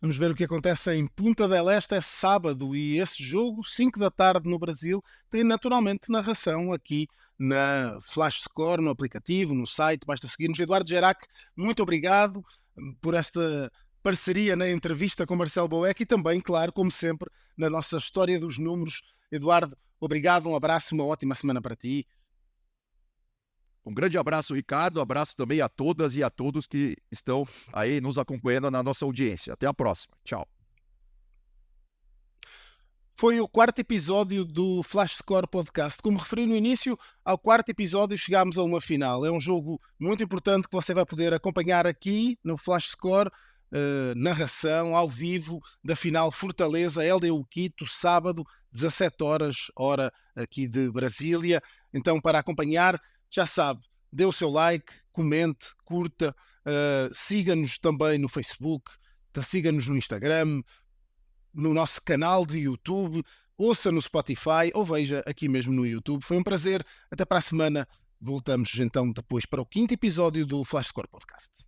Speaker 1: Vamos ver o que acontece em Punta del Este, é sábado, e esse jogo, 5 da tarde no Brasil, tem naturalmente narração aqui na Flash Score, no aplicativo, no site, basta seguir-nos. Eduardo Gerac, muito obrigado por esta parceria na entrevista com Marcelo Boeck e também, claro, como sempre, na nossa história dos números. Eduardo, obrigado, um abraço e uma ótima semana para ti.
Speaker 3: Um grande abraço, Ricardo. Abraço também a todas e a todos que estão aí nos acompanhando na nossa audiência. Até a próxima. Tchau.
Speaker 1: Foi o quarto episódio do Flash Score Podcast. Como referi no início, ao quarto episódio chegámos a uma final. É um jogo muito importante que você vai poder acompanhar aqui no Flash Score. Narração ao vivo da final Fortaleza LDU Quito, sábado, 17 horas, hora aqui de Brasília. Então, para acompanhar, já sabe, dê o seu like, comente, curta, siga-nos também no Facebook, siga-nos no Instagram, no nosso canal de YouTube, ouça no Spotify ou veja aqui mesmo no YouTube. Foi um prazer. Até para a semana. Voltamos então depois para o quinto episódio do Flash Score Podcast.